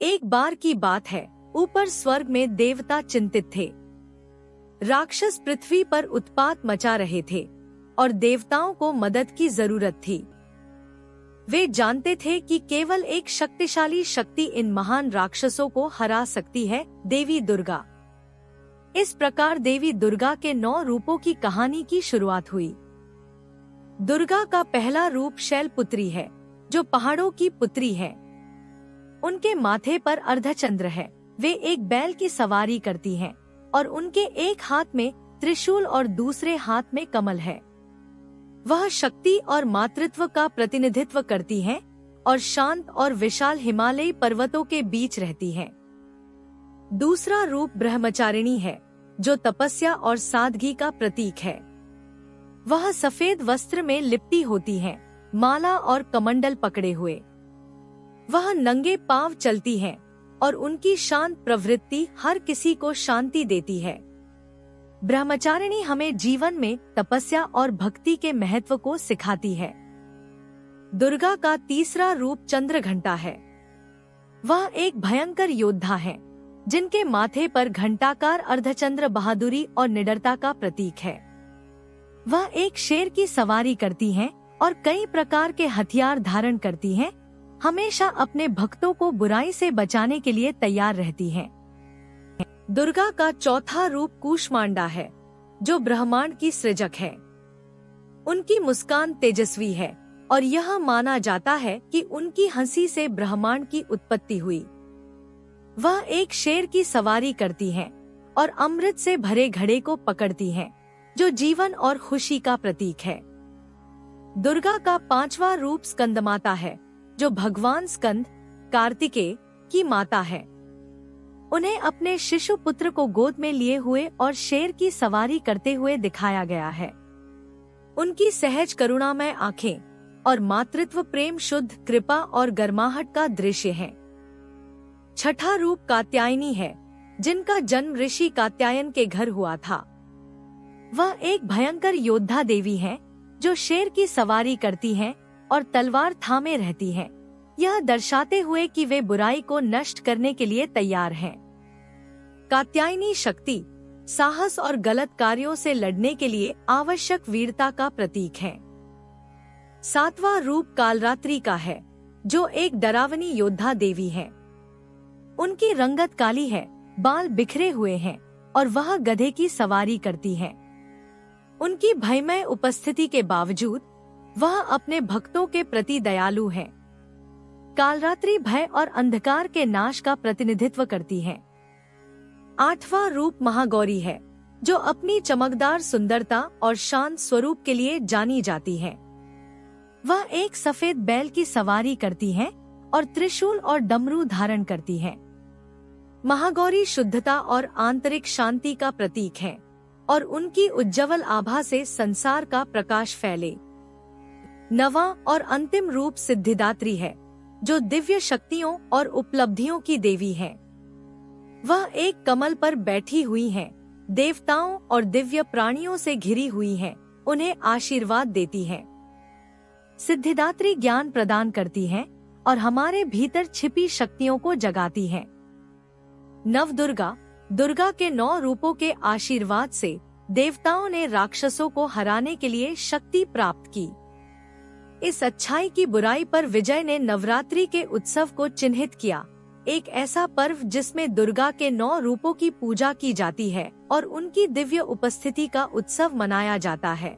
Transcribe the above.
एक बार की बात है, ऊपर स्वर्ग में देवता चिंतित थे। राक्षस पृथ्वी पर उत्पात मचा रहे थे और देवताओं को मदद की जरूरत थी। वे जानते थे कि केवल एक शक्तिशाली शक्ति इन महान राक्षसों को हरा सकती है, देवी दुर्गा। इस प्रकार देवी दुर्गा के 9 रूपों की कहानी की शुरुआत हुई। दुर्गा का पहला रूप शैलपुत्री है, जो पहाड़ों की पुत्री है। उनके माथे पर अर्धचंद्र है। वे एक बैल की सवारी करती हैं और उनके एक हाथ में त्रिशूल और दूसरे हाथ में कमल है। वह शक्ति और मातृत्व का प्रतिनिधित्व करती हैं और शांत और विशाल हिमालयी पर्वतों के बीच रहती हैं। दूसरा रूप ब्रह्मचारिणी है, जो तपस्या और सादगी का प्रतीक है। वह सफेद वस्त्र में लिपटी होती हैं, माला और कमंडल पकड़े हुए। वह नंगे पांव चलती हैं और उनकी शांत प्रवृत्ति हर किसी को शांति देती है। ब्रह्मचारिणी हमें जीवन में तपस्या और भक्ति के महत्व को सिखाती है। दुर्गा का तीसरा रूप चंद्रघंटा है। वह एक भयंकर योद्धा है, जिनके माथे पर घंटाकार अर्धचंद्र बहादुरी और निडरता का प्रतीक है। वह एक शेर की सवारी करती हैं और कई प्रकार के हथियार धारण करती हैं, हमेशा अपने भक्तों को बुराई से बचाने के लिए तैयार रहती हैं। दुर्गा का चौथा रूप कूष्मांडा है, जो ब्रह्मांड की सृजक है। उनकी मुस्कान तेजस्वी है और यह माना जाता है कि उनकी हंसी से ब्रह्मांड की उत्पत्ति हुई। वह एक शेर की सवारी करती हैं और अमृत से भरे घड़े को पकड़ती हैं, जो जीवन और खुशी का प्रतीक है। दुर्गा का पांचवा रूप स्कंदमाता है, जो भगवान स्कंद कार्तिकेय की माता है। उन्हें अपने शिशु पुत्र को गोद में लिए हुए और शेर की सवारी करते हुए दिखाया गया है। उनकी सहज करुणामय आंखें और मातृत्व प्रेम शुद्ध कृपा और गर्माहट का दृश्य है। छठा रूप कात्यायनी है, जिनका जन्म ऋषि कात्यायन के घर हुआ था। वह एक भयंकर योद्धा देवी है, जो शेर की सवारी करती हैं और तलवार थामे रहती हैं, यह दर्शाते हुए कि वे बुराई को नष्ट करने के लिए तैयार हैं। कात्यायनी शक्ति साहस और गलत कार्यों से लड़ने के लिए आवश्यक वीरता का प्रतीक है। सातवां रूप कालरात्रि का है, जो एक डरावनी योद्धा देवी है। उनकी रंगत काली है, बाल बिखरे हुए हैं और वह गधे की सवारी करती हैं। उनकी भयमय उपस्थिति के बावजूद वह अपने भक्तों के प्रति दयालु हैं। कालरात्रि भय और अंधकार के नाश का प्रतिनिधित्व करती है। आठवां रूप महागौरी है, जो अपनी चमकदार सुंदरता और शांत स्वरूप के लिए जानी जाती है। वह एक सफेद बैल की सवारी करती हैं और त्रिशूल और डमरू धारण करती हैं। महागौरी शुद्धता और आंतरिक शांति का प्रतीक है और उनकी उज्ज्वल आभा से संसार का प्रकाश फैले। नवां और अंतिम रूप सिद्धिदात्री है, जो दिव्य शक्तियों और उपलब्धियों की देवी है। वह एक कमल पर बैठी हुई हैं, देवताओं और दिव्य प्राणियों से घिरी हुई हैं, उन्हें आशीर्वाद देती हैं। सिद्धिदात्री ज्ञान प्रदान करती हैं और हमारे भीतर छिपी शक्तियों को जगाती हैं। नवदुर्गा दुर्गा के 9 रूपों के आशीर्वाद से देवताओं ने राक्षसों को हराने के लिए शक्ति प्राप्त की। इस अच्छाई की बुराई पर विजय ने नवरात्रि के उत्सव को चिन्हित किया, एक ऐसा पर्व जिसमें दुर्गा के 9 रूपों की पूजा की जाती है और उनकी दिव्य उपस्थिति का उत्सव मनाया जाता है।